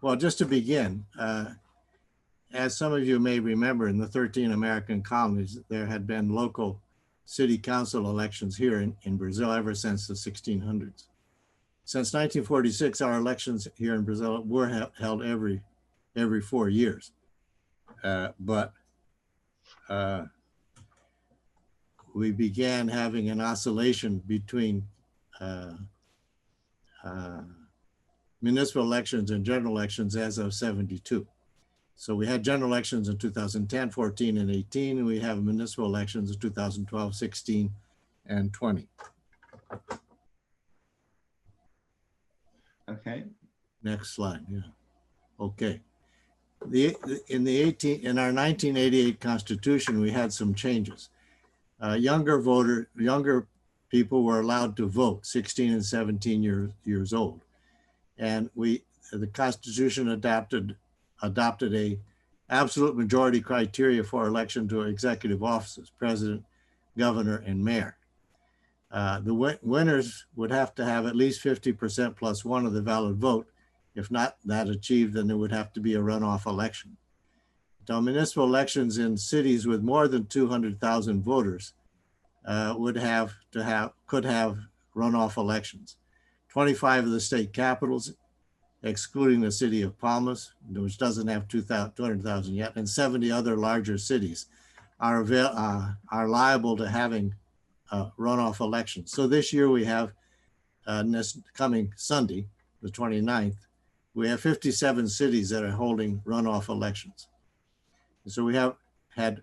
Well, just to begin, as some of you may remember, in the 13 American colonies, there had been local city council elections here in Brazil ever since the 1600s. Since 1946, our elections here in Brazil were held every 4 years. But we began having an oscillation between municipal elections and general elections as of 72. So we had general elections in 2010, 14, and 18, and we have municipal elections in 2012, 16, and 20. Okay. Next slide, yeah. Okay. In our 1988 Constitution, we had some changes. Younger people were allowed to vote, 16 and 17 years old. And the Constitution adopted a absolute majority criteria for election to executive offices, president, governor, and mayor. The winners would have to have at least 50% plus one of the valid vote. If not that achieved, then there would have to be a runoff election. Now, municipal elections in cities with more than 200,000 voters could have runoff elections. 25 of the state capitals, excluding the city of Palmas, which doesn't have 200,000 yet, and 70 other larger cities are liable to having runoff elections. So this year we have, this coming Sunday, the 29th, we have 57 cities that are holding runoff elections. And so we have had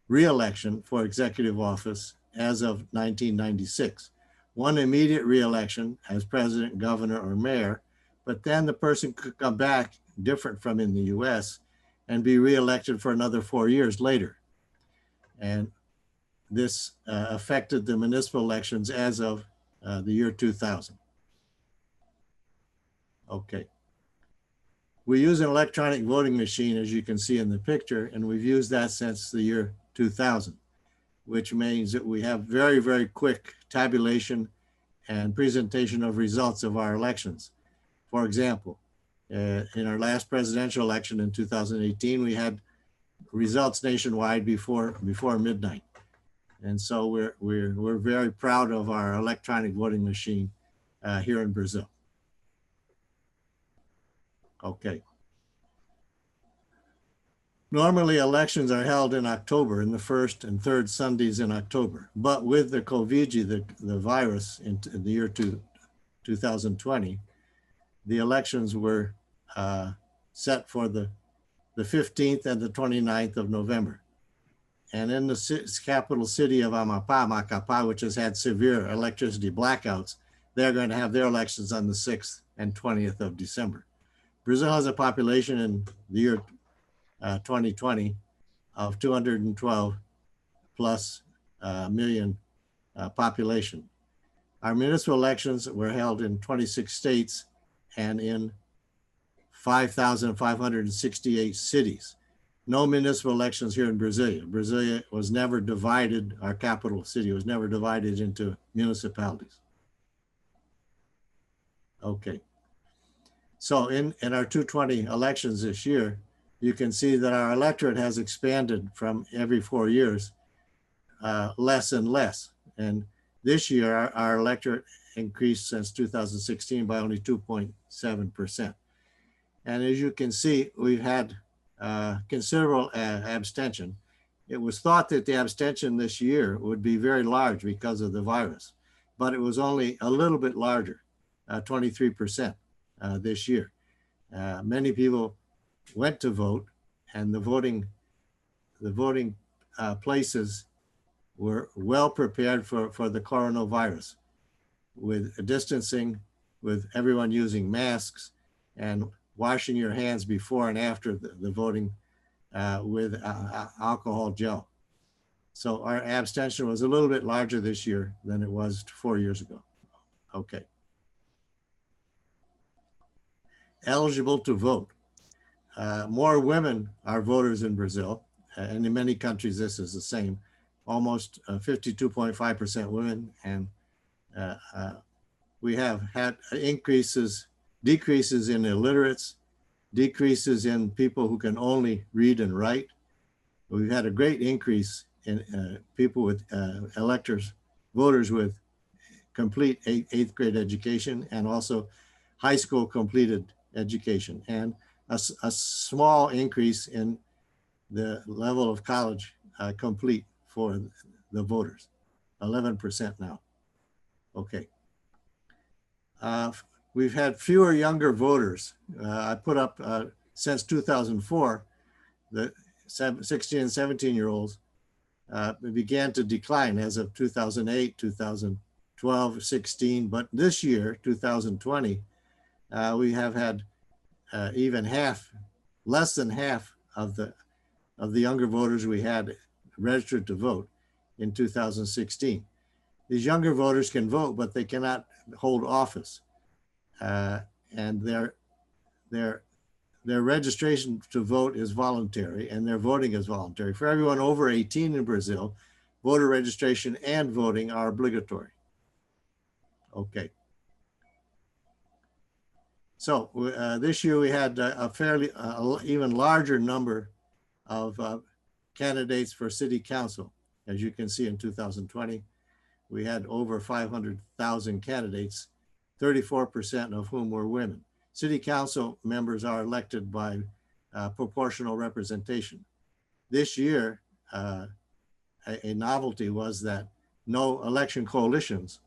re-election for executive office as of 1996. One immediate re-election as president, governor, or mayor, but then the person could come back different from in the US and be re-elected for another 4 years later. And this affected the municipal elections as of the year 2000. Okay. We use an electronic voting machine, as you can see in the picture, and we've used that since the year 2000, which means that we have very, very quick tabulation and presentation of results of our elections. For example, in our last presidential election in 2018, we had results nationwide before midnight. And so we're very proud of our electronic voting machine here in Brazil. Okay. Normally elections are held in October, in the first and third Sundays in October. But with the COVID, the virus in the year 2020, the elections were set for the 15th and the 29th of November. And in the capital city of Macapá, which has had severe electricity blackouts, they're going to have their elections on the 6th and 20th of December. Brazil has a population in the year 2020 of 212 plus million population. Our municipal elections were held in 26 states and in 5,568 cities. No municipal elections here in Brasilia. Brasilia was never divided, our capital city was never divided into municipalities. Okay. So in our 220 elections this year, you can see that our electorate has expanded from every 4 years, less and less. And this year, our electorate increased since 2016 by only 2.7%. And as you can see, we've had considerable abstention. It was thought that the abstention this year would be very large because of the virus, but it was only a little bit larger, 23% this year. Many people went to vote, and the voting places were well prepared for the coronavirus, with distancing, with everyone using masks, and washing your hands before and after the voting with alcohol gel. So our abstention was a little bit larger this year than it was 4 years ago. Okay. Eligible to vote. More women are voters in Brazil, and in many countries this is the same. Almost 52.5% women, and we have had decreases in illiterates, decreases in people who can only read and write. We've had a great increase in people with electors, voters with complete eighth grade education, and also high school completed education, and a small increase in the level of college complete for the voters, 11% now. Okay. We've had fewer younger voters. I put up since 2004, the 16 and 17-year-olds began to decline as of 2008, 2012, 16. But this year, 2020, we have had even half, less than half of the younger voters we had registered to vote in 2016. These younger voters can vote, but they cannot hold office. And their registration to vote is voluntary, and their voting is voluntary. For everyone over 18 in Brazil, voter registration and voting are obligatory. Okay. So this year we had a fairly, even larger number of candidates for city council. As you can see in 2020, we had over 500,000 candidates, 34% of whom were women. City council members are elected by proportional representation. This year, a novelty was that no election coalitions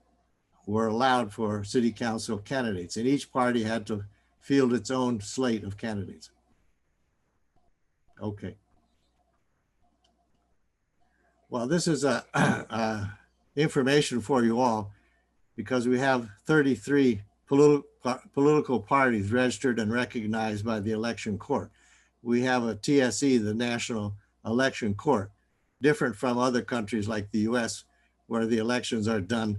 were allowed for city council candidates, and each party had to field its own slate of candidates. Okay. Well, this is information for you all, because we have 33 political parties registered and recognized by the election court. We have a TSE, the National Election Court, different from other countries like the US, where the elections are done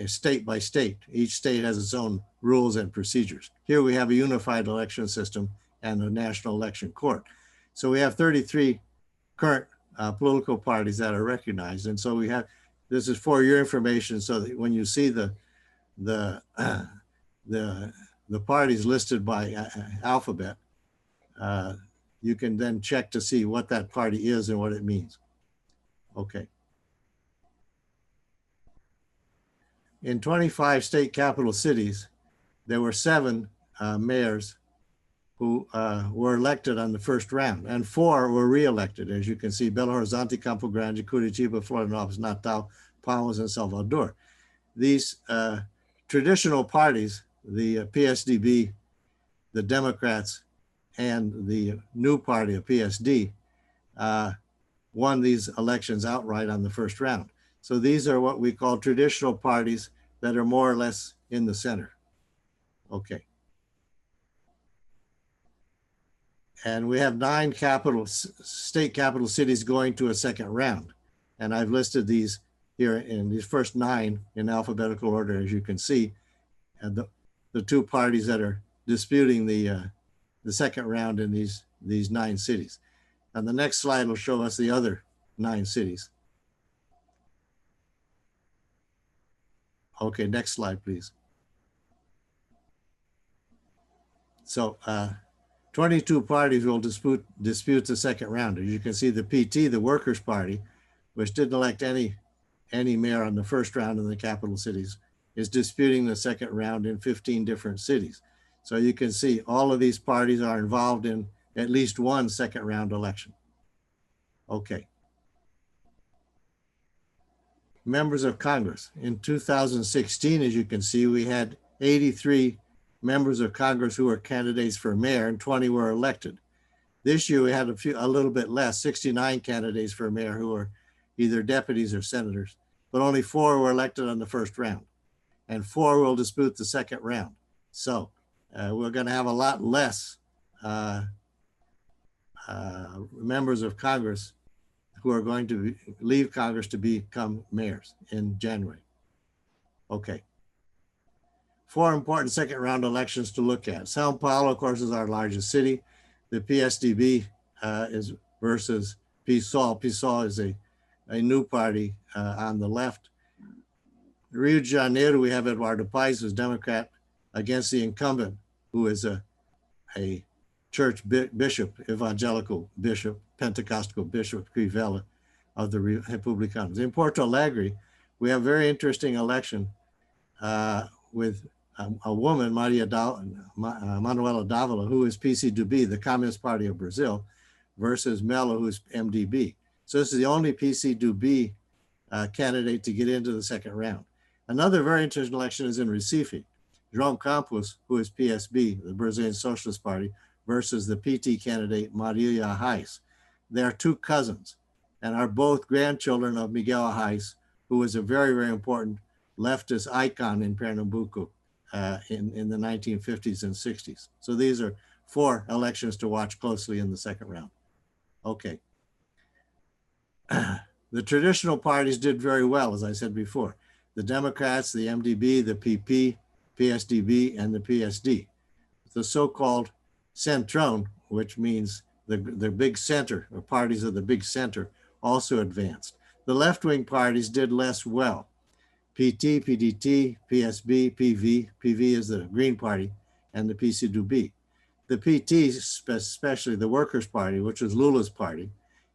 state by state. Each state has its own rules and procedures. Here we have a unified election system and a national election court. So we have 33 current political parties that are recognized. And so we have, this is for your information, so that when you see the parties listed by alphabet, you can then check to see what that party is and what it means. Okay. In 25 state capital cities, there were 7 mayors who were elected on the first round, and 4 were re-elected. As you can see, Belo Horizonte, Campo Grande, Curitiba, Florianópolis, Natal, Palmas, and Salvador. These traditional parties, the PSDB, the Democrats, and the new party of PSD, won these elections outright on the first round. So these are what we call traditional parties that are more or less in the center. Okay. And we have 9 state capital cities going to a second round. And I've listed these here in these first 9 in alphabetical order, as you can see. And the 2 parties that are disputing the second round in these 9 cities. And the next slide will show us the other 9 cities. Okay, next slide, please. So 22 parties will dispute the second round. As you can see, the PT, the Workers' Party, which didn't elect any mayor on the first round in the capital cities, is disputing the second round in 15 different cities. So you can see all of these parties are involved in at least one second round election. Okay. Members of Congress. In 2016, as you can see, we had 83 members of Congress who were candidates for mayor, and 20 were elected. This year we had a little bit less, 69 candidates for mayor who were either deputies or senators, but only 4 were elected on the first round, and 4 will dispute the second round. So we're going to have a lot less members of Congress who are going to leave Congress to become mayors in January. Okay. 4 important second round elections to look at. Sao Paulo, of course, is our largest city. The PSDB is versus PSOL. PSOL is a new party on the left. Rio de Janeiro, we have Eduardo Paes, who's Democrat, against the incumbent, who is a church bishop, evangelical bishop, Pentecostal bishop, Crivella of the Republicans. In Porto Alegre, we have a very interesting election with a woman, Manuela Dávila, who is PCdoB, the Communist Party of Brazil, versus Melo, who's MDB. So this is the only PCdoB candidate to get into the second round. Another very interesting election is in Recife. João Campos, who is PSB, the Brazilian Socialist Party, versus the PT candidate Marília Reis. They are two cousins and are both grandchildren of Miguel Reis, who was a very, very important leftist icon in Pernambuco in the 1950s and 60s. So these are 4 elections to watch closely in the second round. Okay. The traditional parties did very well, as I said before. The Democrats, the MDB, the PP, PSDB, and the PSD. The so-called Centrone, which means the big center, or parties of the big center, also advanced. The left-wing parties did less well. PT, PDT, PSB, PV is the Green Party, and the PCdoB. The PT, especially the Workers' Party, which was Lula's party,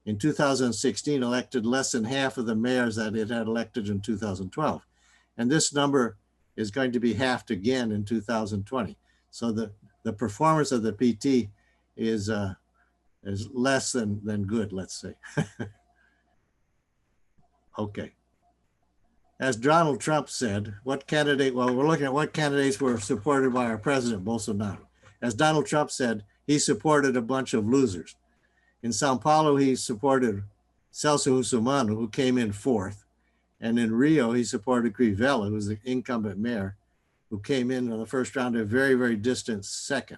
in 2016 elected less than half of the mayors that it had elected in 2012. And this number is going to be halved again in 2020. So the performance of the PT is less than good, let's say. Okay. As Donald Trump said, well, we're looking at what candidates were supported by our president, Bolsonaro. As Donald Trump said, he supported a bunch of losers. In Sao Paulo, he supported Celso Russomano, who came in 4th. And in Rio, he supported Crivella, who was the incumbent mayor, who came in the first round a very, very distant 2nd.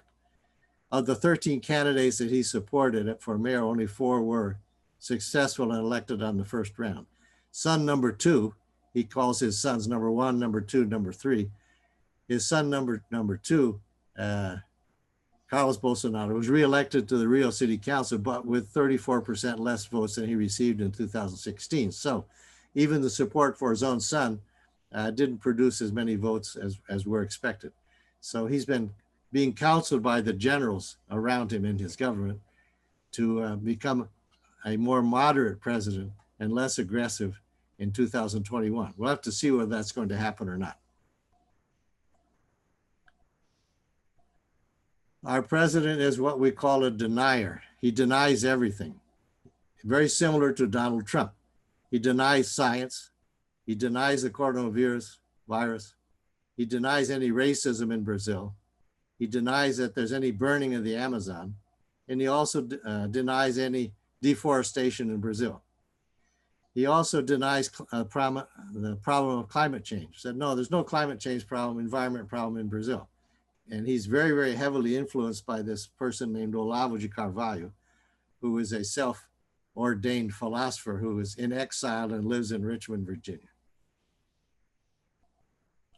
Of the 13 candidates that he supported for mayor, only 4 were successful and elected on the first round. Son number 2, he calls his sons number 1, number 2, number 3. His son number 2, Carlos Bolsonaro, was reelected to the Rio City Council, but with 34% less votes than he received in 2016. So even the support for his own son didn't produce as many votes as were expected. So he's been being counseled by the generals around him in his government to become a more moderate president and less aggressive in 2021. We'll have to see whether that's going to happen or not. Our president is what we call a denier. He denies everything. Very similar to Donald Trump. He denies science. He denies the coronavirus virus. He denies any racism in Brazil. He denies that there's any burning of the Amazon. And he also denies any deforestation in Brazil. He also denies the problem of climate change. Said, no, there's no climate change problem, environment problem in Brazil. And he's very, very heavily influenced by this person named Olavo de Carvalho, who is a self-ordained philosopher who is in exile and lives in Richmond, Virginia.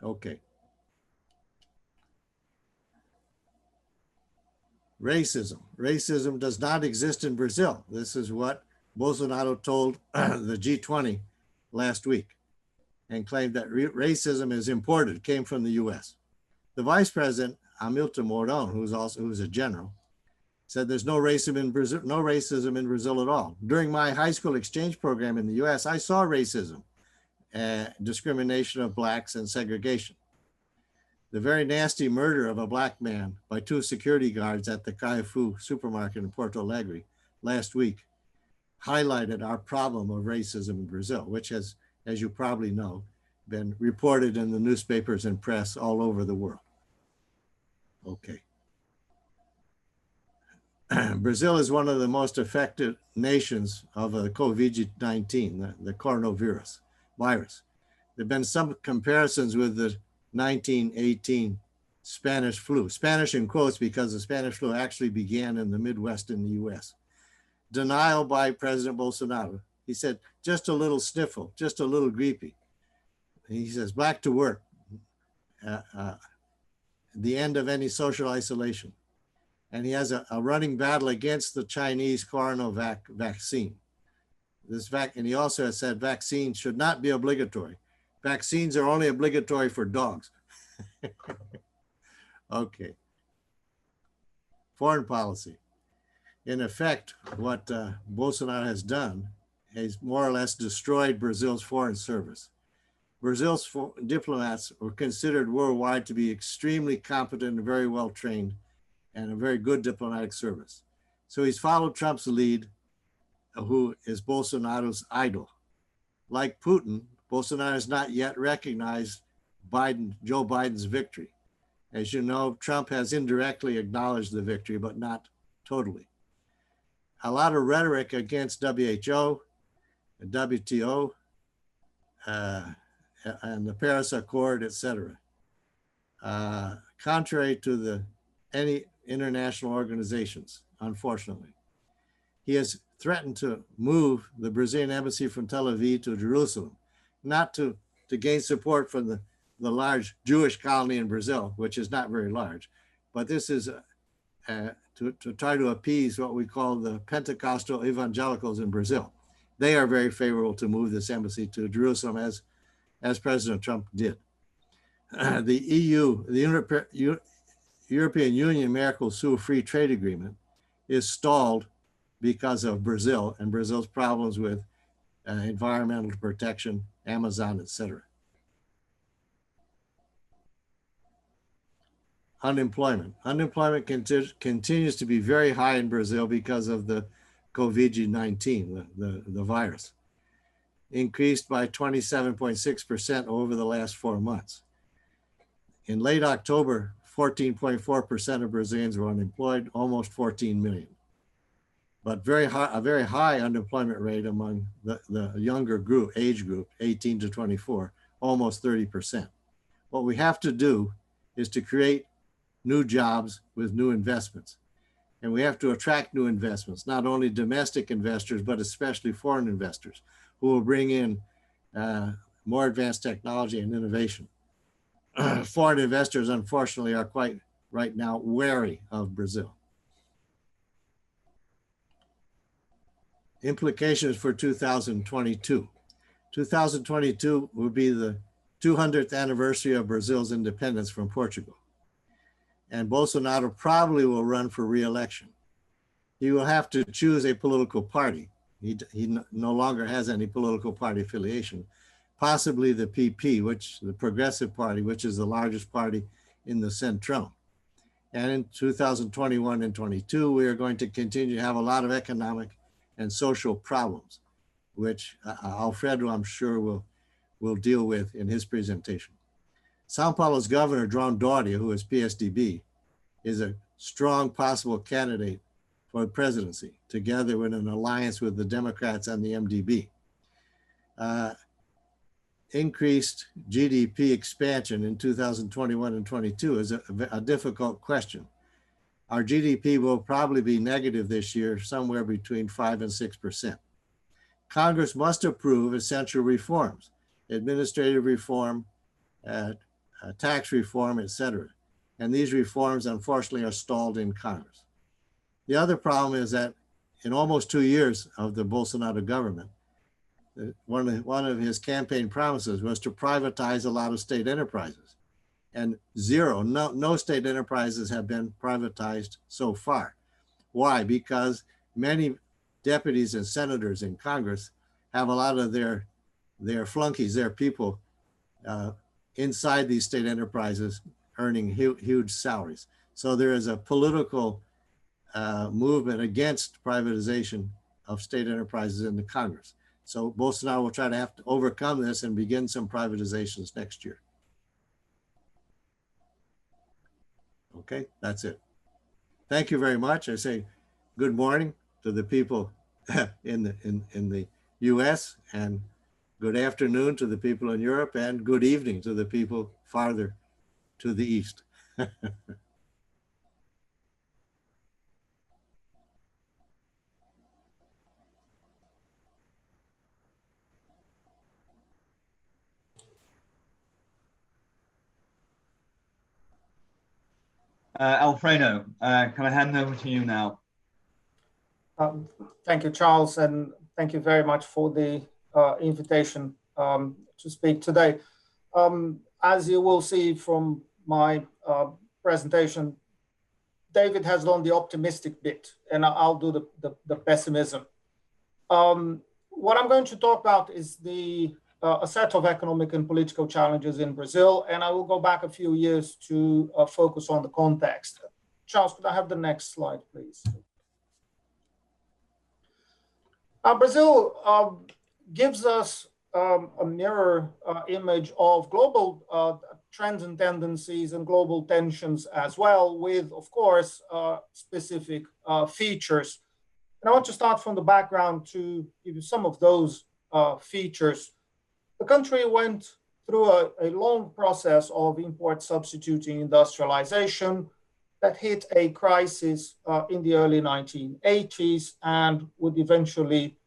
Okay. Racism. Racism does not exist in Brazil. This is what Bolsonaro told the G20 last week and claimed that racism is imported, came from the US. The vice president, Hamilton Mourão, who's a general, said there's no racism in Brazil at all. During my high school exchange program in the US, I saw racism, discrimination of blacks and segregation. The very nasty murder of a black man by 2 security guards at the Carrefour supermarket in Porto Alegre last week highlighted our problem of racism in Brazil, which has, as you probably know, been reported in the newspapers and press all over the world. Okay. Brazil is one of the most affected nations of COVID-19, the coronavirus virus. There have been some comparisons with the 1918 Spanish flu. Spanish in quotes because the Spanish flu actually began in the Midwest in the US. Denial by President Bolsonaro. He said, just a little sniffle, just a little grippy. He says, back to work. The end of any social isolation. And he has a running battle against the Chinese coronavac vaccine. And he also has said vaccines should not be obligatory. Vaccines are only obligatory for dogs. Okay. Foreign policy. In effect, what Bolsonaro has done is more or less destroyed Brazil's foreign service. Brazil's diplomats were considered worldwide to be extremely competent and very well trained and a very good diplomatic service. So he's followed Trump's lead, who is Bolsonaro's idol. Like Putin, Bolsonaro has not yet recognized Joe Biden's victory. As you know, Trump has indirectly acknowledged the victory, but not totally. A lot of rhetoric against WHO, WTO, and the Paris Accord, etc. Contrary to any international organizations, unfortunately. He has threatened to move the Brazilian embassy from Tel Aviv to Jerusalem, not to gain support from the large Jewish colony in Brazil, which is not very large, but this is to try to appease what we call the Pentecostal evangelicals in Brazil. They are very favorable to move this embassy to Jerusalem, as President Trump did. The EU, the European Union Mercosur Free Trade Agreement is stalled because of Brazil and Brazil's problems with environmental protection, Amazon, etc. Unemployment. Unemployment continues to be very high in Brazil because of the COVID-19, the virus. Increased by 27.6% over the last 4 months. In late October, 14.4% of Brazilians were unemployed, almost 14 million. But a very high unemployment rate among the younger age group, 18 to 24, almost 30%. What we have to do is to create new jobs with new investments. And we have to attract new investments, not only domestic investors, but especially foreign investors who will bring in more advanced technology and innovation. Foreign investors, unfortunately, are quite right now wary of Brazil. Implications for 2022. 2022 will be the 200th anniversary of Brazil's independence from Portugal. And Bolsonaro probably will run for re-election. He will have to choose a political party. He no longer has any political party affiliation, possibly the PP, the Progressive Party, which is the largest party in the Centrão. And in 2021 and 22, we are going to continue to have a lot of economic and social problems, which Alfredo, I'm sure, will deal with in his presentation. São Paulo's governor, João Dória, who is PSDB, is a strong possible candidate for the presidency, together with an alliance with the Democrats and the MDB. Increased GDP expansion in 2021 and 22 is a difficult question. Our GDP will probably be negative this year, somewhere between 5 and 6%. Congress must approve essential reforms, administrative reform, tax reform, etc. And these reforms, unfortunately, are stalled in Congress. The other problem is that in almost 2 years of the Bolsonaro government, one of his campaign promises was to privatize a lot of state enterprises. And no state enterprises have been privatized so far. Why? Because many deputies and senators in Congress have a lot of their flunkies, their people inside these state enterprises earning huge salaries. So there is a political movement against privatization of state enterprises in the Congress. So Bolsonaro will try to have to overcome this and begin some privatizations next year. Okay, that's it. Thank you very much. I say good morning to the people in the US, and good afternoon to the people in Europe, and good evening to the people farther to the east. Alfredo, can I hand over to you now? Thank you, Charles, and thank you very much for the invitation to speak today. As you will see from my presentation, David has done the optimistic bit, and I'll do the pessimism. What I'm going to talk about is a set of economic and political challenges in Brazil, and I will go back a few years to focus on the context. Charles, could I have the next slide, please? Brazil gives us a mirror image of global trends and tendencies and global tensions as well, with, of course, specific features. And I want to start from the background to give you some of those features. The country went through a long process of import substituting industrialization that hit a crisis in the early 1980s and would eventually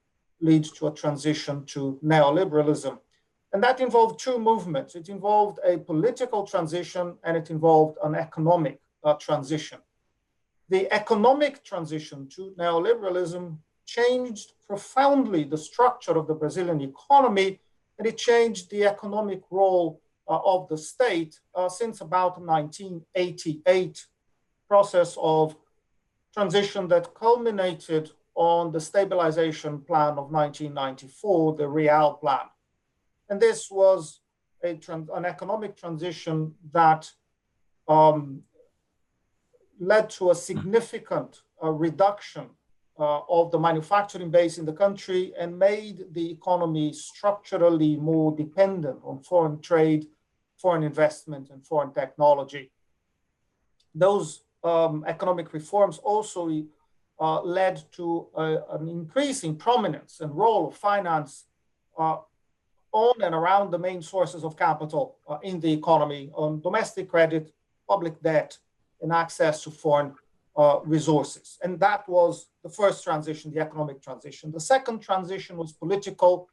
lead to a transition to neoliberalism. And that involved two movements. It involved a political transition and it involved an economic transition. The economic transition to neoliberalism changed profoundly the structure of the Brazilian economy, and it changed the economic role of the state since about 1988, process of transition that culminated on the stabilization plan of 1994, the Real Plan. And this was an economic transition that led to a significant reduction of the manufacturing base in the country and made the economy structurally more dependent on foreign trade, foreign investment, and foreign technology. Those economic reforms also led to an increasing prominence and role of finance on and around the main sources of capital in the economy, on domestic credit, public debt, and access to foreign resources. And that was the first transition, the economic transition. The second transition was political,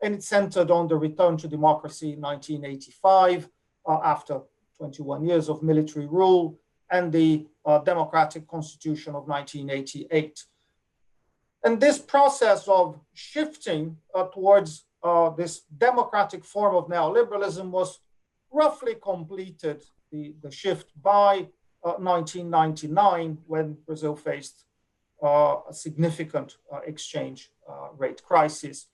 and it centered on the return to democracy in 1985, after 21 years of military rule, and the democratic constitution of 1988. And this process of shifting towards this democratic form of neoliberalism was roughly completed, the shift, by 1999, when Brazil faced a significant exchange rate crisis.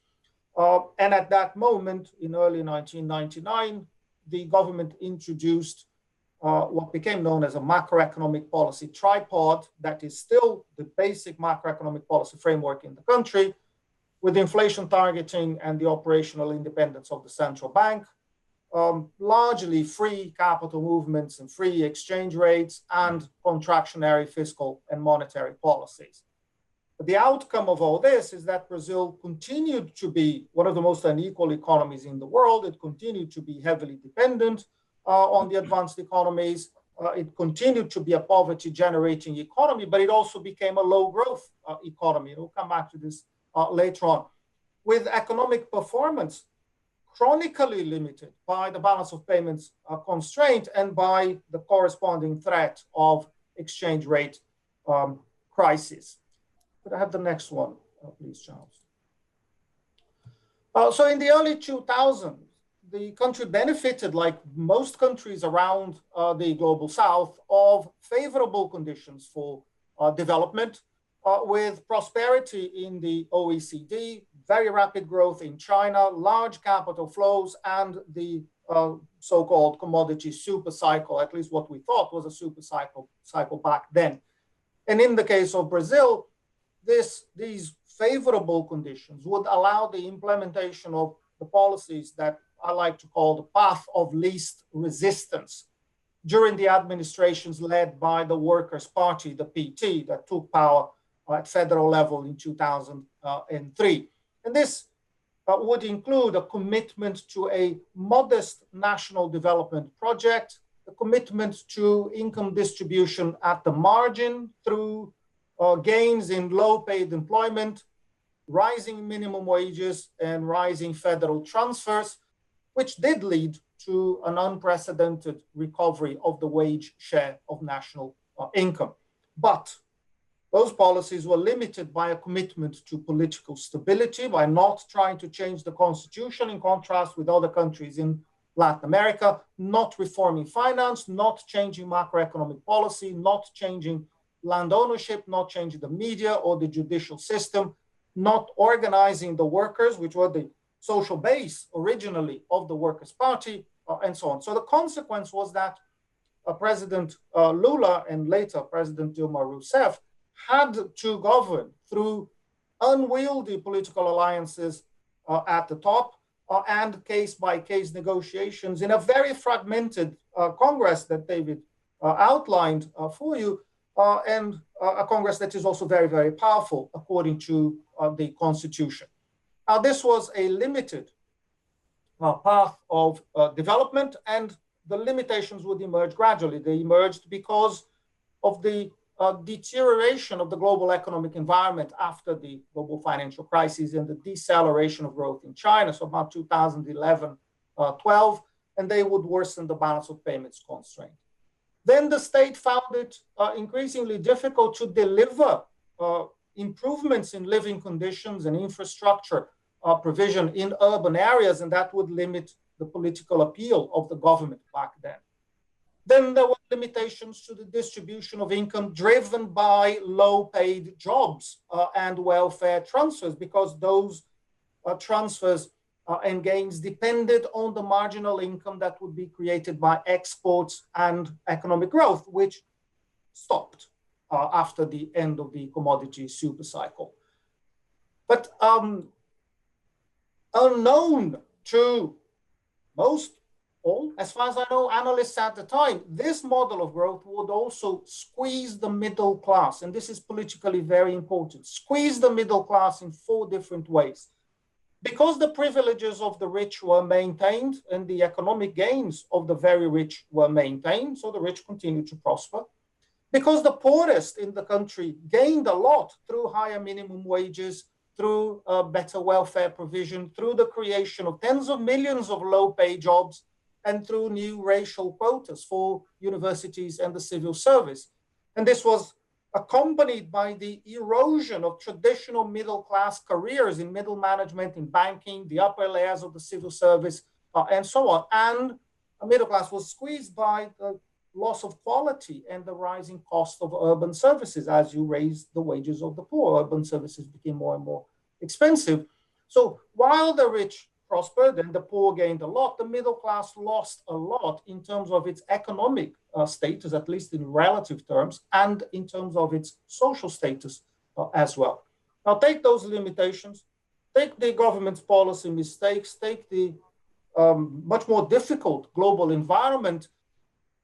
And at that moment, in early 1999, the government introduced what became known as a macroeconomic policy tripod that is still the basic macroeconomic policy framework in the country, with inflation targeting and the operational independence of the central bank, largely free capital movements and free exchange rates, and contractionary fiscal and monetary policies. But the outcome of all this is that Brazil continued to be one of the most unequal economies in the world. It continued to be heavily dependent on the advanced economies. It continued to be a poverty-generating economy, but it also became a low-growth economy. We'll come back to this later on, with economic performance chronically limited by the balance of payments constraint and by the corresponding threat of exchange rate crisis. Could I have the next one, please, Charles? So in the early 2000s, the country benefited, like most countries around the global south, of favorable conditions for development, with prosperity in the OECD, very rapid growth in China, large capital flows, and the so-called commodity super cycle, at least what we thought was a super cycle back then. And in the case of Brazil, these favorable conditions would allow the implementation of the policies that I like to call the path of least resistance during the administrations led by the Workers' Party, the PT, that took power at federal level in 2003. And this would include a commitment to a modest national development project, a commitment to income distribution at the margin through gains in low-paid employment, rising minimum wages, and rising federal transfers, which did lead to an unprecedented recovery of the wage share of national income. But those policies were limited by a commitment to political stability, by not trying to change the constitution, in contrast with other countries in Latin America, not reforming finance, not changing macroeconomic policy, not changing land ownership, not changing the media or the judicial system, not organizing the workers, which were the social base originally of the Workers' Party, and so on. So the consequence was that President Lula and later President Dilma Rousseff had to govern through unwieldy political alliances at the top and case-by-case negotiations in a very fragmented Congress that David outlined for you, and a Congress that is also very, very powerful according to the Constitution. Now, this was a limited path of development, and the limitations would emerge gradually. They emerged because of the deterioration of the global economic environment after the global financial crisis and the deceleration of growth in China, so about 2011-12, and they would worsen the balance of payments constraint. Then the state found it increasingly difficult to deliver improvements in living conditions and infrastructure provision in urban areas, and that would limit the political appeal of the government back then. Then there were limitations to the distribution of income driven by low-paid jobs and welfare transfers, because those transfers and gains depended on the marginal income that would be created by exports and economic growth, which stopped after the end of the commodity super cycle. But unknown to most, all, as far as I know, analysts at the time, this model of growth would also squeeze the middle class, and this is politically very important, squeeze the middle class in 4 different ways. Because the privileges of the rich were maintained and the economic gains of the very rich were maintained, so the rich continued to prosper. Because the poorest in the country gained a lot through higher minimum wages, through better welfare provision, through the creation of tens of millions of low-paid jobs, and through new racial quotas for universities and the civil service. And this was accompanied by the erosion of traditional middle-class careers in middle management, in banking, the upper layers of the civil service, and so on. And a middle class was squeezed by the loss of quality and the rising cost of urban services. As you raise the wages of the poor, urban services became more and more expensive. So while the rich prospered and the poor gained a lot, the middle class lost a lot in terms of its economic status, at least in relative terms, and in terms of its social status as well. Now take those limitations, take the government's policy mistakes, take the much more difficult global environment,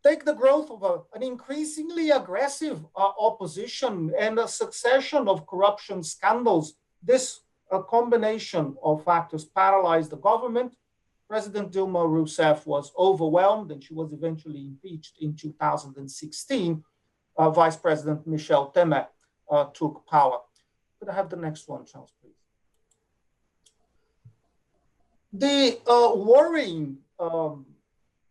take the growth of an increasingly aggressive opposition and a succession of corruption scandals. This combination of factors paralyzed the government. President Dilma Rousseff was overwhelmed and she was eventually impeached in 2016. Vice President Michel Temer took power. Could I have the next one, Charles, please? The worrying,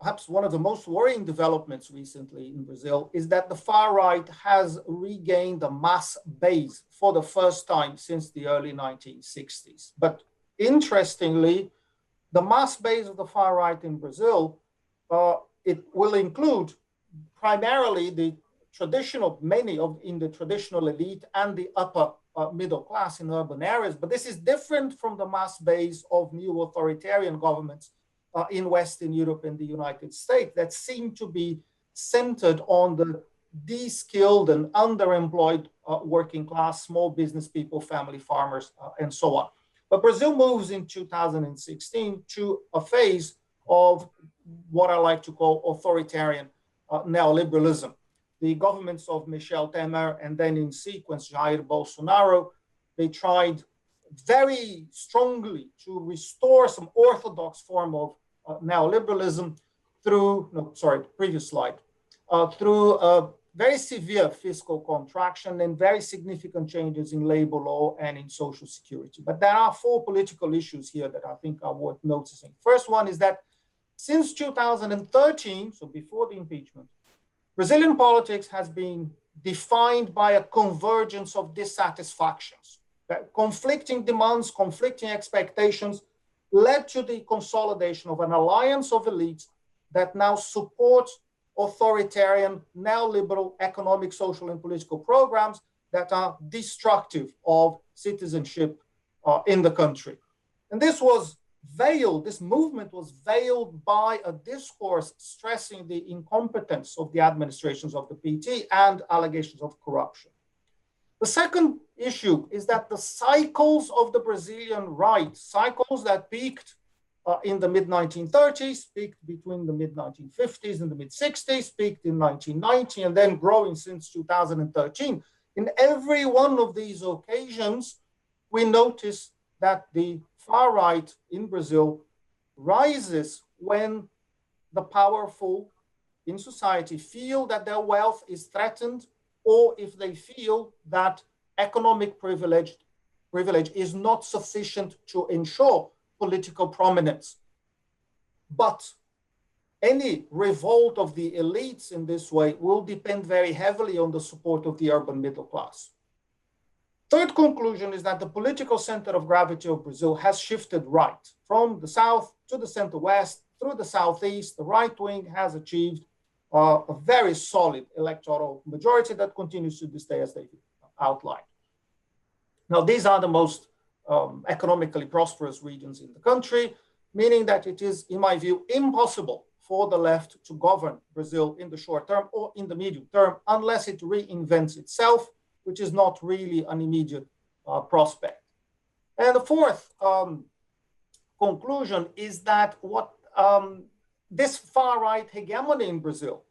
perhaps one of the most worrying developments recently in Brazil is that the far right has regained a mass base for the first time since the early 1960s. But interestingly, the mass base of the far right in Brazil, it will include primarily the traditional, in the traditional elite and the upper middle class in urban areas. But this is different from the mass base of new authoritarian governments in Western Europe and the United States that seem to be centered on the de-skilled and underemployed working class, small business people, family farmers, and so on. But Brazil moves in 2016 to a phase of what I like to call authoritarian neoliberalism. The governments of Michel Temer and then in sequence Jair Bolsonaro, they tried very strongly to restore some orthodox form of neoliberalism through, previous slide, through very severe fiscal contraction and very significant changes in labor law and in social security. But there are 4 political issues here that I think are worth noticing. First one is that since 2013, so before the impeachment, Brazilian politics has been defined by a convergence of dissatisfactions. Conflicting demands, conflicting expectations led to the consolidation of an alliance of elites that now supports authoritarian, neoliberal economic, social, and political programs that are destructive of citizenship in the country. And this movement was veiled by a discourse stressing the incompetence of the administrations of the PT and allegations of corruption. The second issue is that the cycles of the Brazilian right, cycles that peaked in the mid-1930s, peaked between the mid-1950s and the mid-60s, peaked in 1990, and then growing since 2013. In every one of these occasions, we notice that the far right in Brazil rises when the powerful in society feel that their wealth is threatened, or if they feel that economic privilege is not sufficient to ensure political prominence. But any revolt of the elites in this way will depend very heavily on the support of the urban middle class. Third conclusion is that the political center of gravity of Brazil has shifted right. From the south to the center-west, through the southeast, the right wing has achieved a very solid electoral majority that continues to this day, as they outlined. Now, these are the most economically prosperous regions in the country, meaning that it is, in my view, impossible for the left to govern Brazil in the short term or in the medium term unless it reinvents itself, which is not really an immediate prospect. And the fourth conclusion is that this far-right hegemony in Brazil,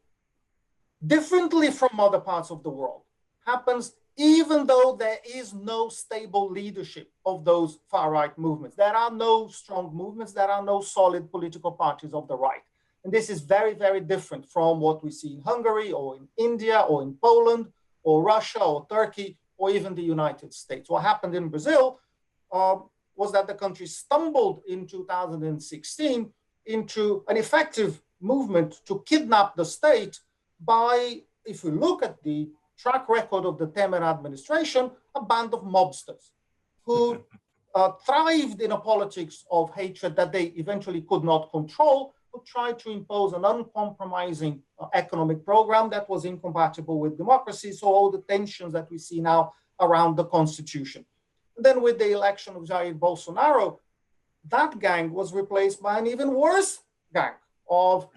differently from other parts of the world, happens even though there is no stable leadership of those far-right movements. There are no strong movements, there are no solid political parties of the right. And this is very, very different from what we see in Hungary or in India or in Poland or Russia or Turkey or even the United States. What happened in Brazil was that the country stumbled in 2016 into an effective movement to kidnap the state by, if we look at the track record of the Temer administration, a band of mobsters who thrived in a politics of hatred that they eventually could not control, who tried to impose an uncompromising economic program that was incompatible with democracy. So all the tensions that we see now around the constitution. And then with the election of Jair Bolsonaro, that gang was replaced by an even worse gang of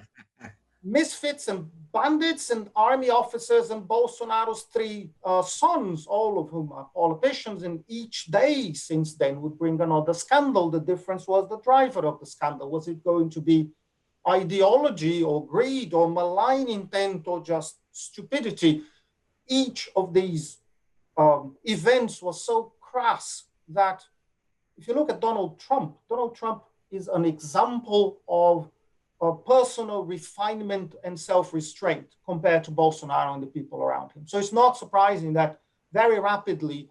misfits and bandits and army officers and Bolsonaro's three sons, all of whom are politicians, and each day since then would bring another scandal. The difference was the driver of the scandal. Was it going to be ideology or greed or malign intent or just stupidity? Each of these events was so crass that if you look at Donald Trump is an example of personal refinement and self-restraint compared to Bolsonaro and the people around him. So it's not surprising that very rapidly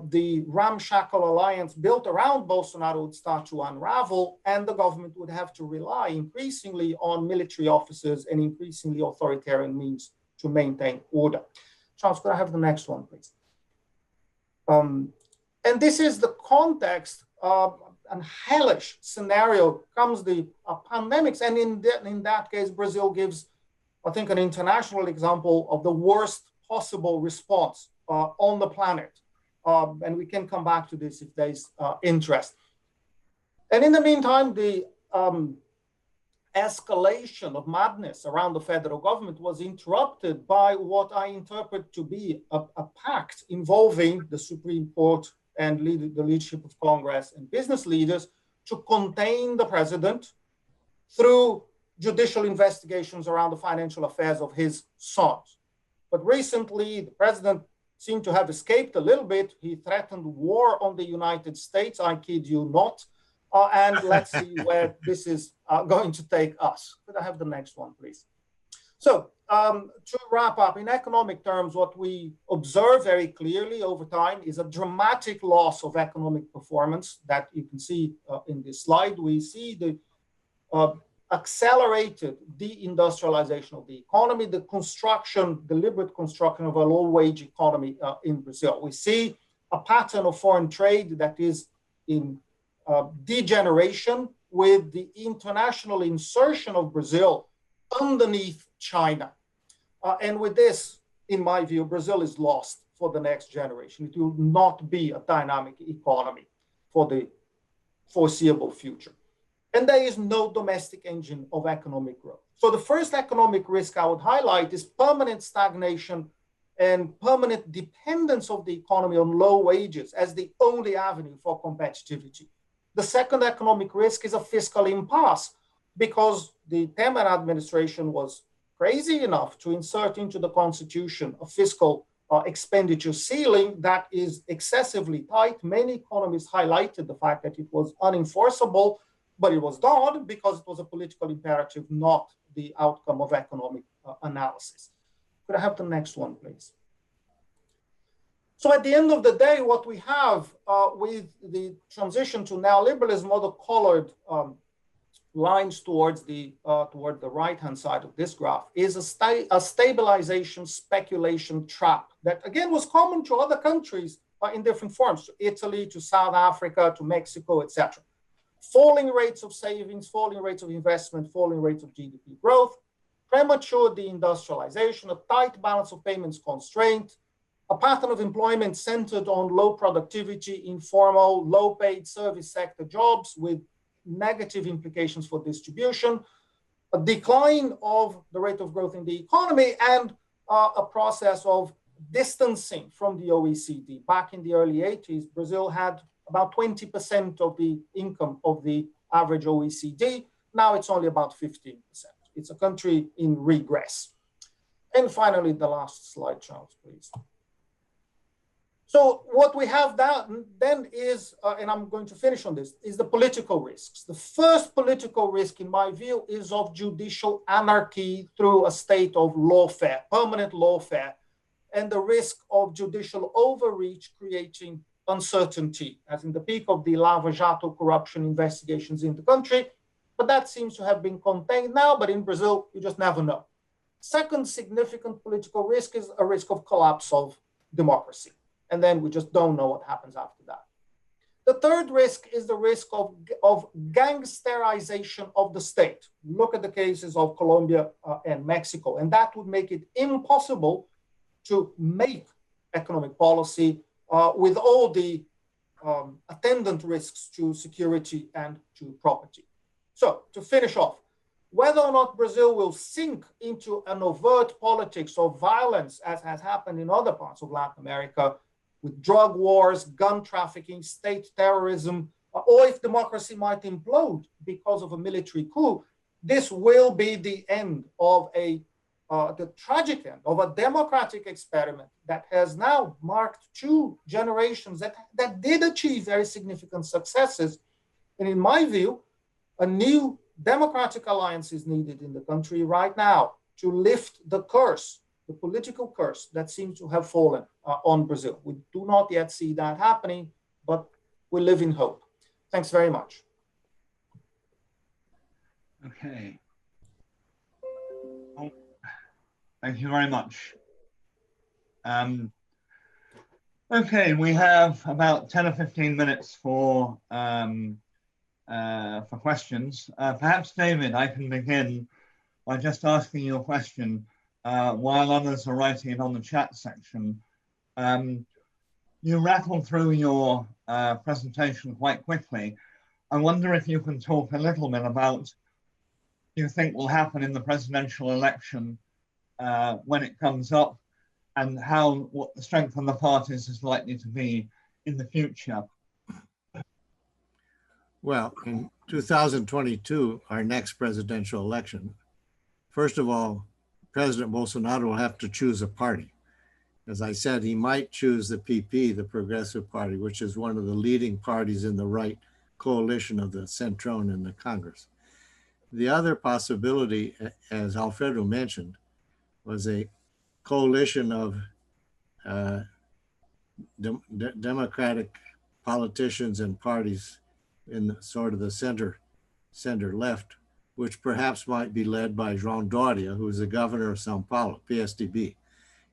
the ramshackle alliance built around Bolsonaro would start to unravel, and the government would have to rely increasingly on military officers and increasingly authoritarian means to maintain order. Charles, could I have the next one, please? And this is the context of a hellish scenario comes the pandemics. And in that case, Brazil gives, I think, an international example of the worst possible response on the planet. And we can come back to this if there's interest. And in the meantime, the escalation of madness around the federal government was interrupted by what I interpret to be a pact involving the Supreme Court and the leadership of Congress and business leaders to contain the president through judicial investigations around the financial affairs of his sons. But recently, the president seemed to have escaped a little bit. He threatened war on the United States, I kid you not. And let's see where this is going to take us. Could I have the next one, please? So to wrap up, in economic terms, what we observe very clearly over time is a dramatic loss of economic performance that you can see in this slide. We see the accelerated deindustrialization of the economy, the deliberate construction of a low-wage economy in Brazil. We see a pattern of foreign trade that is in degeneration with the international insertion of Brazil underneath China. And with this, in my view, Brazil is lost for the next generation. It will not be a dynamic economy for the foreseeable future. And there is no domestic engine of economic growth. So the first economic risk I would highlight is permanent stagnation and permanent dependence of the economy on low wages as the only avenue for competitivity. The second economic risk is a fiscal impasse, because the Temer administration was crazy enough to insert into the constitution a fiscal expenditure ceiling that is excessively tight. Many economists highlighted the fact that it was unenforceable, but it was done because it was a political imperative, not the outcome of economic analysis. Could I have the next one, please? So at the end of the day, what we have with the transition to neoliberalism, or the colored lines towards toward the right-hand side of this graph, is a stabilization speculation trap that, again, was common to other countries in different forms, to Italy, to South Africa, to Mexico, etc. Falling rates of savings, falling rates of investment, falling rates of GDP growth, premature deindustrialization, a tight balance of payments constraint, a pattern of employment centered on low productivity, informal, low-paid service sector jobs with negative implications for distribution, a decline of the rate of growth in the economy, and a process of distancing from the OECD. Back in the early 80s, Brazil had about 20% of the income of the average OECD. Now it's only about 15%. It's a country in regress. And finally, the last slide, Charles, please. So what we have then is, and I'm going to finish on this, is the political risks. The first political risk, in my view, is of judicial anarchy through a state of lawfare, permanent lawfare, and the risk of judicial overreach creating uncertainty, as in the peak of the Lava Jato corruption investigations in the country. But that seems to have been contained now, but in Brazil, you just never know. Second significant political risk is a risk of collapse of democracy. And then we just don't know what happens after that. The third risk is the risk of gangsterization of the state. Look at the cases of Colombia and Mexico, and that would make it impossible to make economic policy with all the attendant risks to security and to property. So to finish off, whether or not Brazil will sink into an overt politics of violence, as has happened in other parts of Latin America, with drug wars, gun trafficking, state terrorism, or if democracy might implode because of a military coup, this will be the end of the tragic end of a democratic experiment that has now marked 2 generations that did achieve very significant successes. And in my view, a new democratic alliance is needed in the country right now to lift the curse, the political curse that seems to have fallen on Brazil. We do not yet see that happening, but we live in hope. Thanks very much. Okay. Thank you very much. Okay, we have about 10 or 15 minutes for questions. Perhaps, David, I can begin by just asking you a question while others are writing it on the chat section. You rattled through your presentation quite quickly. I wonder if you can talk a little bit about what you think will happen in the presidential election when it comes up, and what the strength of the parties is likely to be in the future. Well, in 2022, our next presidential election, first of all, President Bolsonaro will have to choose a party. As I said, he might choose the PP, the Progressive Party, which is one of the leading parties in the right coalition of the Centrone in the Congress. The other possibility, as Alfredo mentioned, was a coalition of democratic politicians and parties in the, sort of the center left, which perhaps might be led by João Doria, who is the governor of São Paulo, PSDB,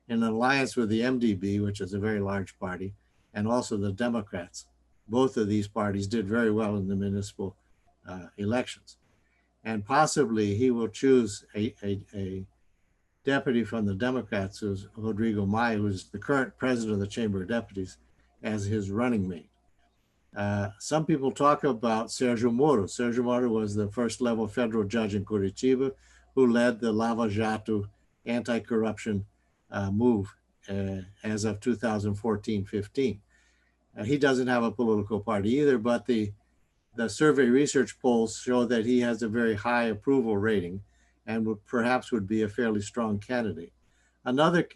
in alliance with the MDB, which is a very large party, and also the Democrats. Both of these parties did very well in the municipal elections. And possibly he will choose a deputy from the Democrats, who's Rodrigo Maia, who's the current president of the Chamber of Deputies, as his running mate. Some people talk about Sergio Moro. Sergio Moro was the first level federal judge in Curitiba who led the Lava Jato anti-corruption move as of 2014-15. He doesn't have a political party either, but the survey research polls show that he has a very high approval rating and perhaps would be a fairly strong candidate. Another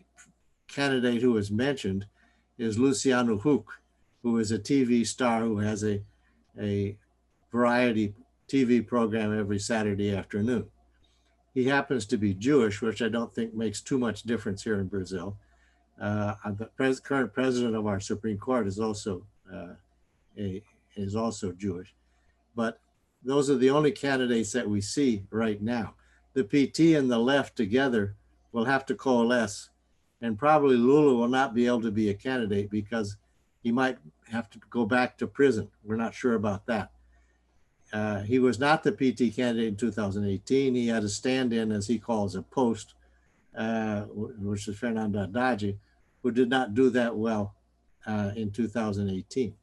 candidate who was mentioned is Luciano Huck, who is a TV star who has a variety TV program every Saturday afternoon. He happens to be Jewish, which I don't think makes too much difference here in Brazil. The current president of our Supreme Court is also Jewish. But those are the only candidates that we see right now. The PT and the left together will have to coalesce, and probably Lula will not be able to be a candidate because he might have to go back to prison. We're not sure about that. He was not the PT candidate in 2018. He had a stand-in, as he calls a post, which is Fernando Haddad, who did not do that well in 2018.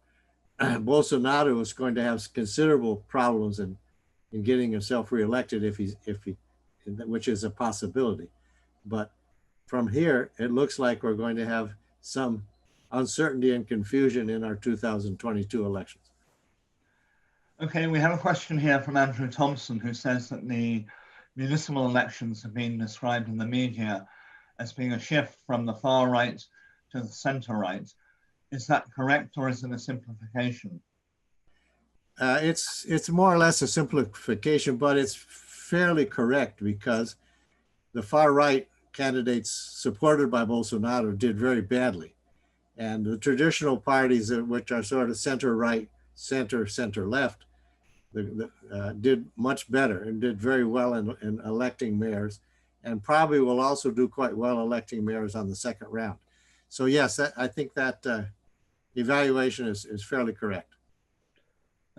Bolsonaro is going to have considerable problems in getting himself reelected which is a possibility. But from here, it looks like we're going to have some uncertainty and confusion in our 2022 elections. Okay, we have a question here from Andrew Thompson, who says that the municipal elections have been described in the media as being a shift from the far right to the center right. Is that correct, or is it a simplification? It's more or less a simplification, but it's fairly correct because the far right candidates supported by Bolsonaro did very badly. And the traditional parties, which are sort of center right, center left, did much better and did very well in electing mayors, and probably will also do quite well electing mayors on the second round. So yes, I think that evaluation is fairly correct.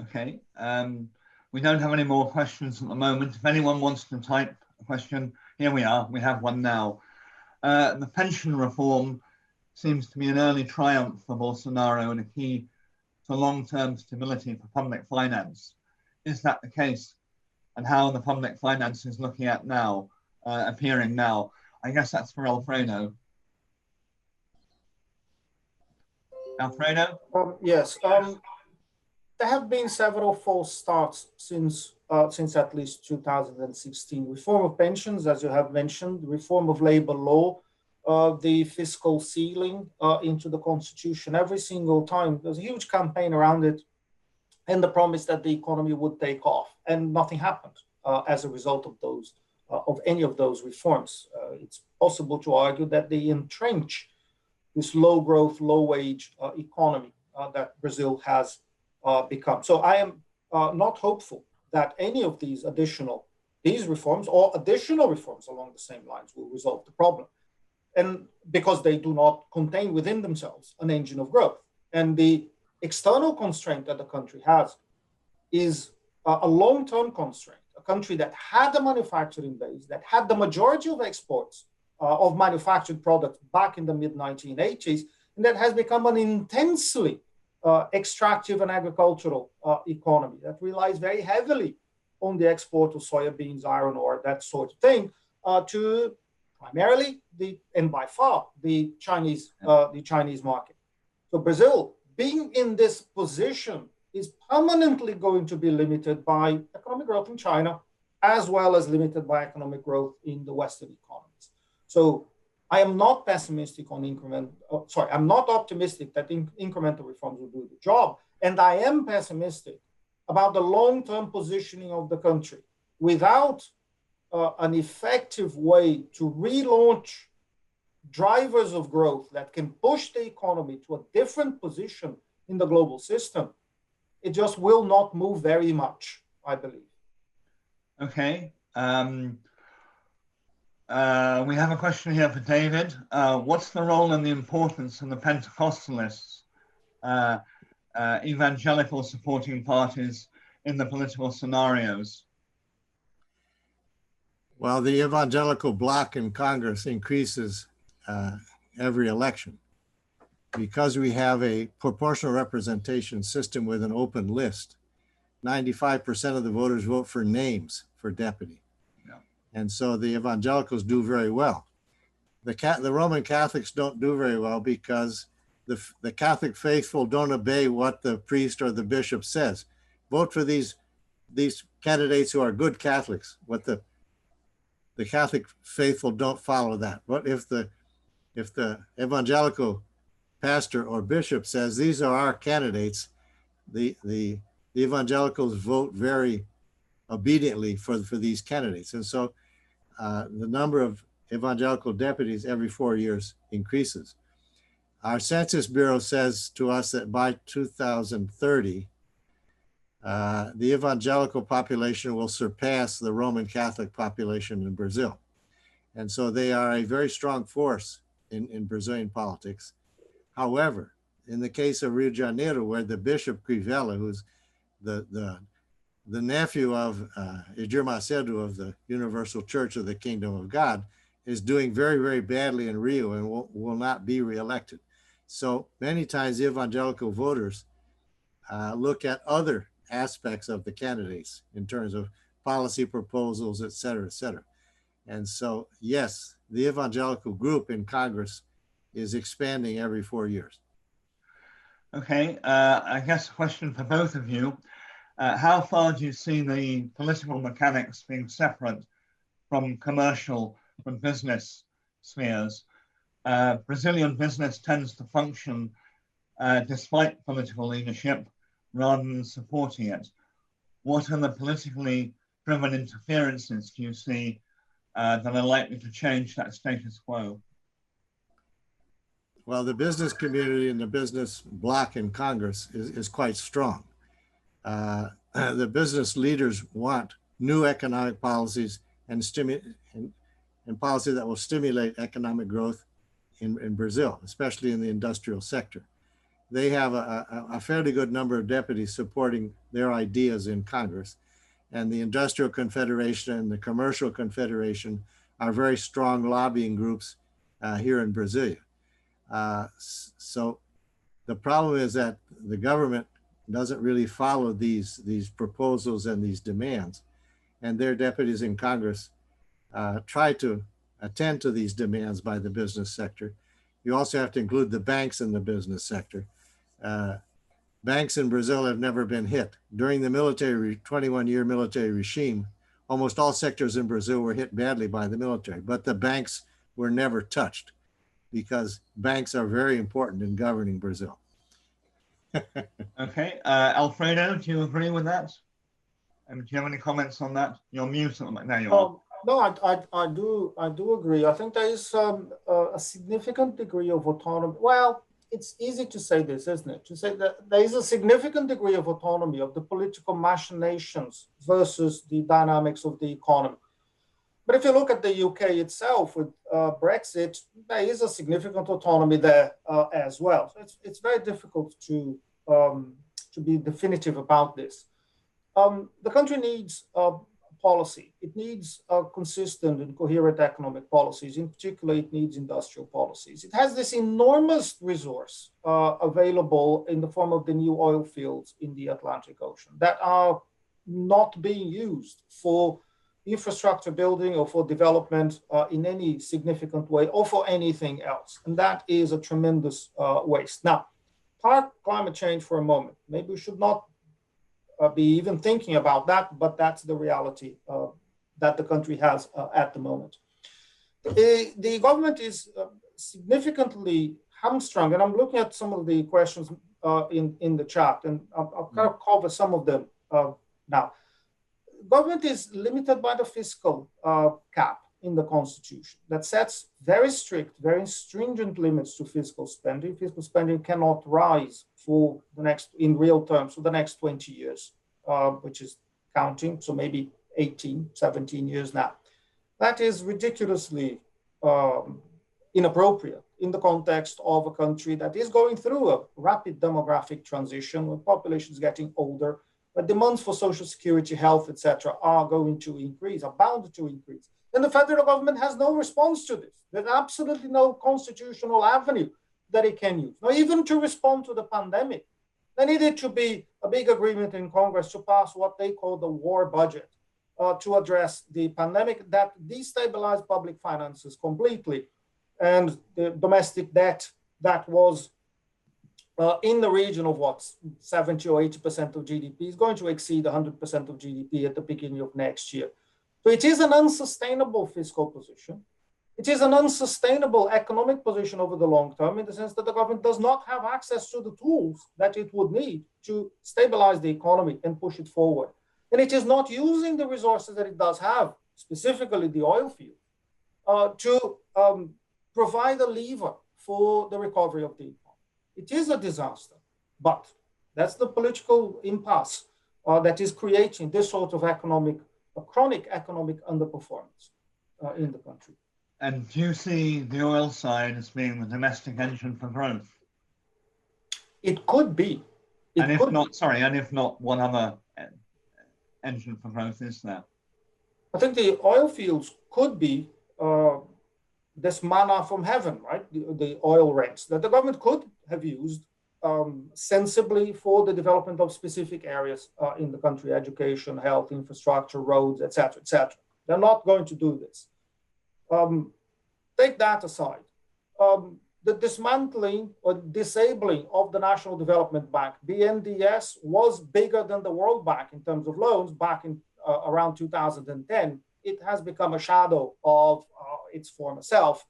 Okay, we don't have any more questions at the moment. If anyone wants to type a question, here we are, we have one now. The pension reform seems to be an early triumph for Bolsonaro and a key to long-term stability for public finance. Is that the case? And how the public finance is looking at now, appearing now? I guess that's for Alfredo. Alfredo? Yes. There have been several false starts since at least 2016. Reform of pensions, as you have mentioned, reform of labor law, the fiscal ceiling into the constitution. Every single time, there's a huge campaign around it, and the promise that the economy would take off, and nothing happened as a result of those, of any of those reforms. It's possible to argue that they entrench this low growth, low wage economy that Brazil has become. So I am not hopeful that any of these reforms or additional reforms along the same lines will resolve the problem. And because they do not contain within themselves an engine of growth. And the external constraint that the country has is a long-term constraint, a country that had a manufacturing base, that had the majority of exports of manufactured products back in the mid-1980s, and that has become an intensely extractive and agricultural economy that relies very heavily on the export of soybeans, iron ore, that sort of thing, to primarily and by far the Chinese market. So Brazil, being in this position, is permanently going to be limited by economic growth in China, as well as limited by economic growth in the Western economies. So I am not pessimistic on I'm not optimistic that incremental reforms will do the job. And I am pessimistic about the long-term positioning of the country without an effective way to relaunch drivers of growth that can push the economy to a different position in the global system. It just will not move very much, I believe. Okay. We have a question here for David. What's the role and the importance of the Pentecostalists, evangelical supporting parties in the political scenarios? Well, the evangelical bloc in Congress increases every election because we have a proportional representation system with an open list. 95% of the voters vote for names for deputy. Yeah. And so the evangelicals do very well. The Roman Catholics don't do very well because the Catholic faithful don't obey what the priest or the bishop says. Vote for these candidates who are good Catholics. What the Catholic faithful don't follow that. But if the evangelical pastor or bishop says these are our candidates, the evangelicals vote very obediently for these candidates. And so the number of evangelical deputies every 4 years increases. Our Census Bureau says to us that by 2030, the evangelical population will surpass the Roman Catholic population in Brazil. And so they are a very strong force in Brazilian politics. However, in the case of Rio de Janeiro, where the Bishop Crivella, who's the nephew of Edyr Resende of the Universal Church of the Kingdom of God, is doing very, very badly in Rio and will not be reelected. So many times the evangelical voters look at other aspects of the candidates in terms of policy proposals, et cetera, et cetera. And so, yes, the evangelical group in Congress is expanding every 4 years. Okay, I guess a question for both of you. How far do you see the political mechanics being separate from commercial, from business spheres? Brazilian business tends to function despite political leadership rather than supporting it. What are the politically driven interferences do you see that are likely to change that status quo? Well, the business community and the business bloc in Congress is quite strong. The business leaders want new economic policies and policy that will stimulate economic growth in Brazil, especially in the industrial sector. They have a fairly good number of deputies supporting their ideas in Congress. And the Industrial Confederation and the Commercial Confederation are very strong lobbying groups here in Brasilia. So the problem is that the government doesn't really follow these proposals and these demands. And their deputies in Congress try to attend to these demands by the business sector. You also have to include the banks in the business sector. Banks in Brazil have never been hit. During the 21-year military regime, almost all sectors in Brazil were hit badly by the military, but the banks were never touched because banks are very important in governing Brazil. Okay, Alfredo, do you agree with that? And do you have any comments on that? You're mute. Now you are. No, I do agree. I think there is a significant degree of autonomy. Well, it's easy to say this, isn't it? To say that there is a significant degree of autonomy of the political machinations versus the dynamics of the economy. But if you look at the UK itself with Brexit, there is a significant autonomy there as well. So it's very difficult to be definitive about this. The country needs policy. It needs consistent and coherent economic policies. In particular, it needs industrial policies. It has this enormous resource available in the form of the new oil fields in the Atlantic Ocean that are not being used for infrastructure building or for development in any significant way or for anything else. And that is a tremendous waste. Now, park climate change for a moment. Maybe we should not be even thinking about that, but that's the reality that the country has at the moment. The government is significantly hamstrung, and I'm looking at some of the questions in the chat, and I'll kind of cover some of them now. Government is limited by the fiscal cap in the Constitution that sets very strict, very stringent limits to fiscal spending. Fiscal spending cannot rise for the next, in real terms, for the next 20 years, which is counting, so maybe 18, 17 years now. That is ridiculously inappropriate in the context of a country that is going through a rapid demographic transition, where population is getting older, but demands for social security, health, etc., are going to increase, are bound to increase. And the federal government has no response to this. There's absolutely no constitutional avenue that it can use. Now, even to respond to the pandemic, there needed to be a big agreement in Congress to pass what they call the war budget to address the pandemic that destabilized public finances completely. And the domestic debt that was in the region of what, 70 or 80% of GDP is going to exceed 100% of GDP at the beginning of next year. So it is an unsustainable fiscal position. It is an unsustainable economic position over the long term, in the sense that the government does not have access to the tools that it would need to stabilize the economy and push it forward. And it is not using the resources that it does have, specifically the oil field, to provide a lever for the recovery of the economy. It is a disaster, but that's the political impasse that is creating this sort of chronic economic underperformance in the country. And do you see the oil side as being the domestic engine for growth? It could be. And if not, what other engine for growth is there? I think the oil fields could be this manna from heaven, right? The oil rents that the government could have used sensibly for the development of specific areas in the country: education, health, infrastructure, roads, etc., etc. They're not going to do this. Take that aside. The dismantling or disabling of the National Development Bank, BNDES, was bigger than the World Bank in terms of loans back in around 2010. It has become a shadow of its former self,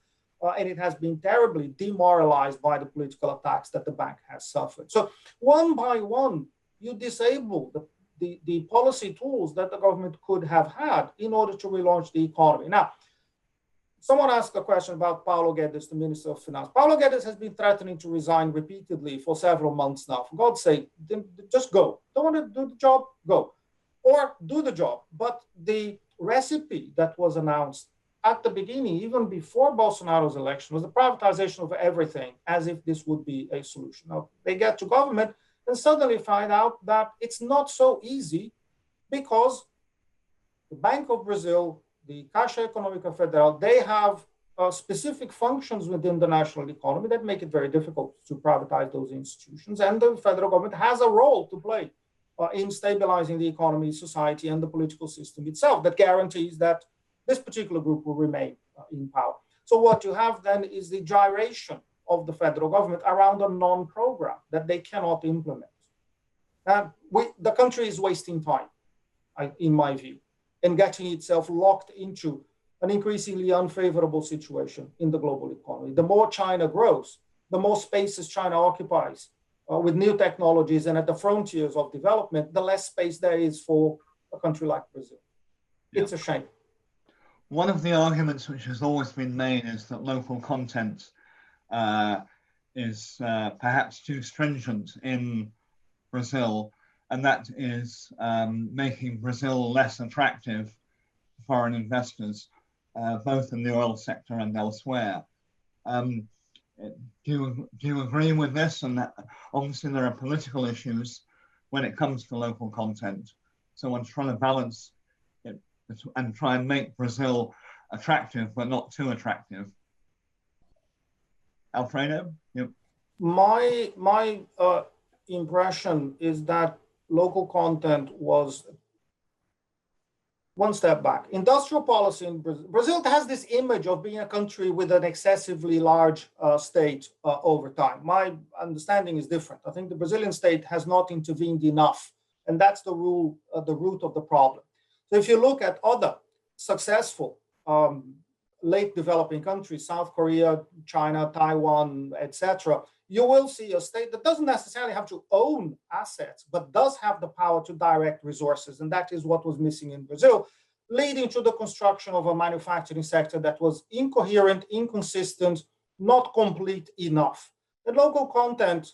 and it has been terribly demoralized by the political attacks that the bank has suffered. So one by one, you disable the policy tools that the government could have had in order to relaunch the economy. Now, someone asked a question about Paulo Guedes, the Minister of Finance. Paulo Guedes has been threatening to resign repeatedly for several months now. For God's sake, just go. Don't want to do the job? Go. Or do the job. But the recipe that was announced at the beginning, even before Bolsonaro's election, was the privatization of everything, as if this would be a solution. Now, they get to government and suddenly find out that it's not so easy, because the Bank of Brazil, the Caixa Econômica Federal, they have specific functions within the national economy that make it very difficult to privatize those institutions. And the federal government has a role to play in stabilizing the economy, society, and the political system itself that guarantees that this particular group will remain in power. So what you have then is the gyration of the federal government around a non-program that they cannot implement. The country is wasting time, in my view, and getting itself locked into an increasingly unfavorable situation in the global economy. The more China grows, the more spaces China occupies with new technologies and at the frontiers of development, the less space there is for a country like Brazil. Yeah. It's a shame. One of the arguments which has always been made is that local content is perhaps too stringent in Brazil, and that is making Brazil less attractive to foreign investors, both in the oil sector and elsewhere. Do you agree with this? And that obviously there are political issues when it comes to local content. So one's trying to balance it and try and make Brazil attractive, but not too attractive. Alfredo? Yep. My impression is that local content was one step back. Industrial policy in Brazil. Brazil has this image of being a country with an excessively large state over time. My understanding is different. I think the Brazilian state has not intervened enough, and that's the root of the problem. So if you look at other successful late developing countries, South Korea, China, Taiwan, etc., you will see a state that doesn't necessarily have to own assets, but does have the power to direct resources. And that is what was missing in Brazil, leading to the construction of a manufacturing sector that was incoherent, inconsistent, not complete enough. The local content,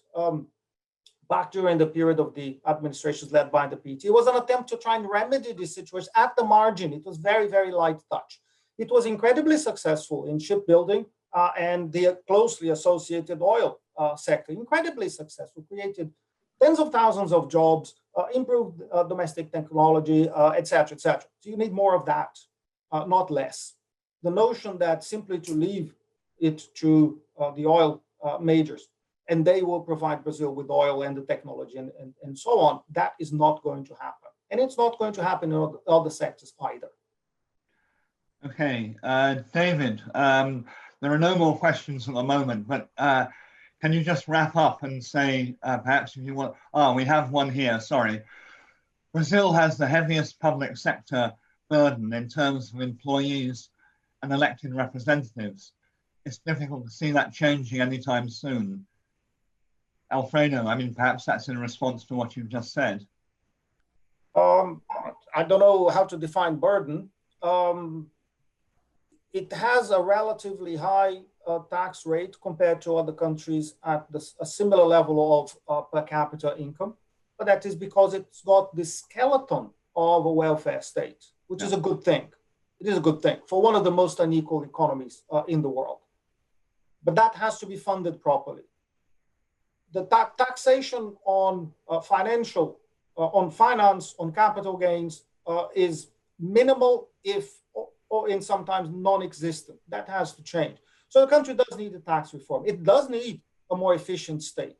back during the period of the administrations led by the PT, was an attempt to try and remedy this situation at the margin. It was very, very light touch. It was incredibly successful in shipbuilding and the closely associated oil sector, incredibly successful, created tens of thousands of jobs, improved domestic technology, et cetera, et cetera. So you need more of that, not less. the notion that simply to leave it to the oil majors and they will provide Brazil with oil and the technology and so on, that is not going to happen. And it's not going to happen in other sectors either. Okay, David, there are no more questions at the moment, but can you just wrap up and say, perhaps if you want, we have one here, sorry. Brazil has the heaviest public sector burden in terms of employees and elected representatives. It's difficult to see that changing anytime soon. Alfredo, I mean, perhaps that's in response to what you've just said. I don't know how to define burden. It has a relatively high tax rate compared to other countries at a similar level of per capita income, but that is because it's got the skeleton of a welfare state, which is a good thing. It is a good thing for one of the most unequal economies in the world. But that has to be funded properly. The taxation on on finance, on capital gains is minimal, or in sometimes non-existent. That has to change. So the country does need a tax reform. It does need a more efficient state.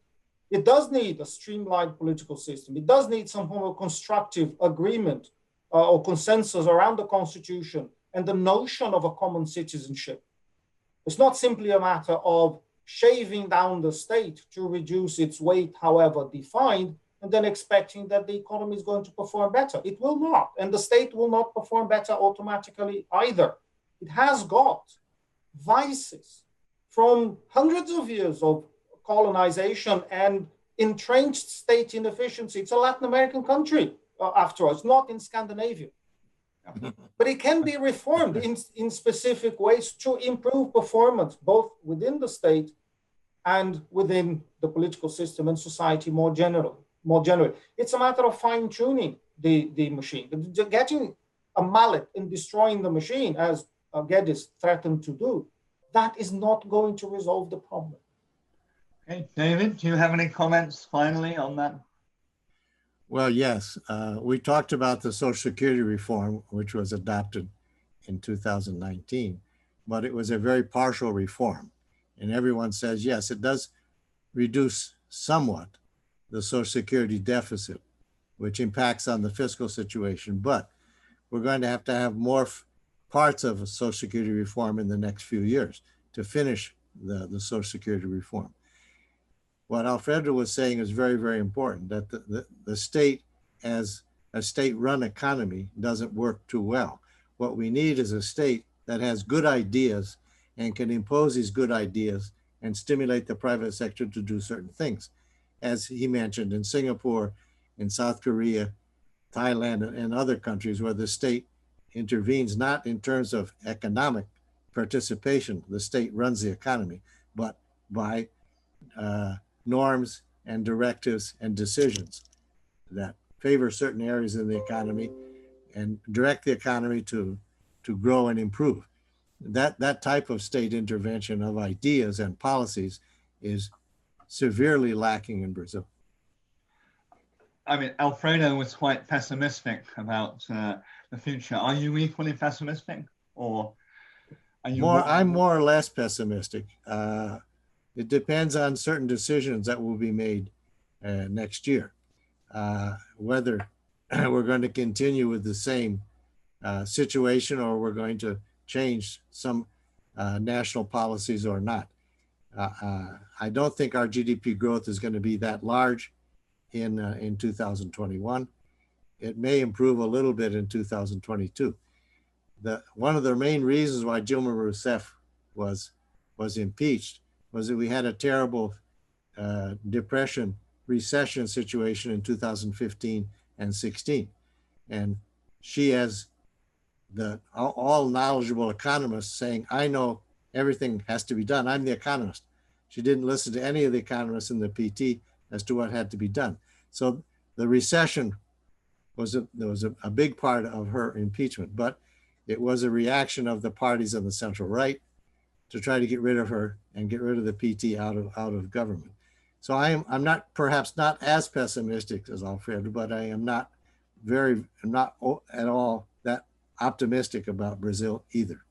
It does need a streamlined political system. It does need some form of constructive agreement or consensus around the constitution and the notion of a common citizenship. It's not simply a matter of shaving down the state to reduce its weight, however defined, and then expecting that the economy is going to perform better. It will not, and the state will not perform better automatically either. It has got vices from hundreds of years of colonization and entrenched state inefficiency. It's a Latin American country, after all. It's not in Scandinavia. But it can be reformed in specific ways to improve performance, both within the state and within the political system and society more generally. It's a matter of fine-tuning the machine. Getting a mallet and destroying the machine, as Guedes threatened to do, that is not going to resolve the problem. Okay, David, do you have any comments finally on that? Well, yes. We talked about the Social Security reform, which was adopted in 2019, but it was a very partial reform. And everyone says, yes, it does reduce somewhat the Social Security deficit, which impacts on the fiscal situation. But we're going to have more parts of a Social Security reform in the next few years to finish the Social Security reform. What Alfredo was saying is very, very important, that the state as a state-run economy doesn't work too well. What we need is a state that has good ideas and can impose these good ideas and stimulate the private sector to do certain things. As he mentioned, in Singapore, in South Korea, Thailand, and other countries where the state intervenes, not in terms of economic participation, the state runs the economy, but by norms and directives and decisions that favor certain areas in the economy and direct the economy to grow and improve. That type of state intervention of ideas and policies is severely lacking in Brazil. I mean, Alfredo was quite pessimistic about the future. Are you equally pessimistic, or are you I'm more or less pessimistic. It depends on certain decisions that will be made next year, whether we're going to continue with the same situation or we're going to change some national policies or not. I don't think our GDP growth is going to be that large in 2021. It may improve a little bit in 2022. One of the main reasons why Dilma Rousseff was impeached was that we had a terrible recession situation in 2015 and 16. And she, as the all knowledgeable economist, saying, I know everything has to be done. I'm the economist. She didn't listen to any of the economists in the PT as to what had to be done. So the recession was a big part of her impeachment, but it was a reaction of the parties on the central right to try to get rid of her and get rid of the PT out of government. So I'm perhaps not as pessimistic as Alfredo, but I am not at all that optimistic about Brazil either.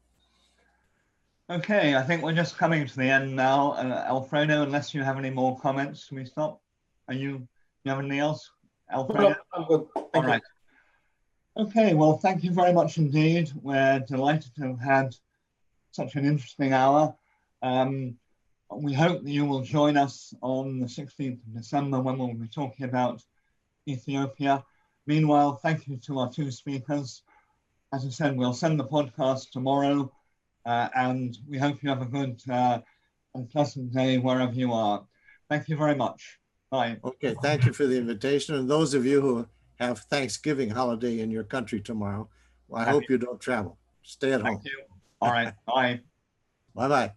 Okay, I think we're just coming to the end now. Alfredo, unless you have any more comments, can we stop? You have anything else, Alfredo? No, I'm good. All right. Okay, well, thank you very much indeed. We're delighted to have had such an interesting hour. We hope that you will join us on the 16th of December when we'll be talking about Ethiopia. Meanwhile, thank you to our two speakers. As I said, we'll send the podcast tomorrow, and we hope you have a good and pleasant day wherever you are. Thank you very much. Bye. Okay, thank you for the invitation. And those of you who have Thanksgiving holiday in your country tomorrow, well, I hope you don't travel. Stay at home. Thank you. All right, bye. Bye-bye.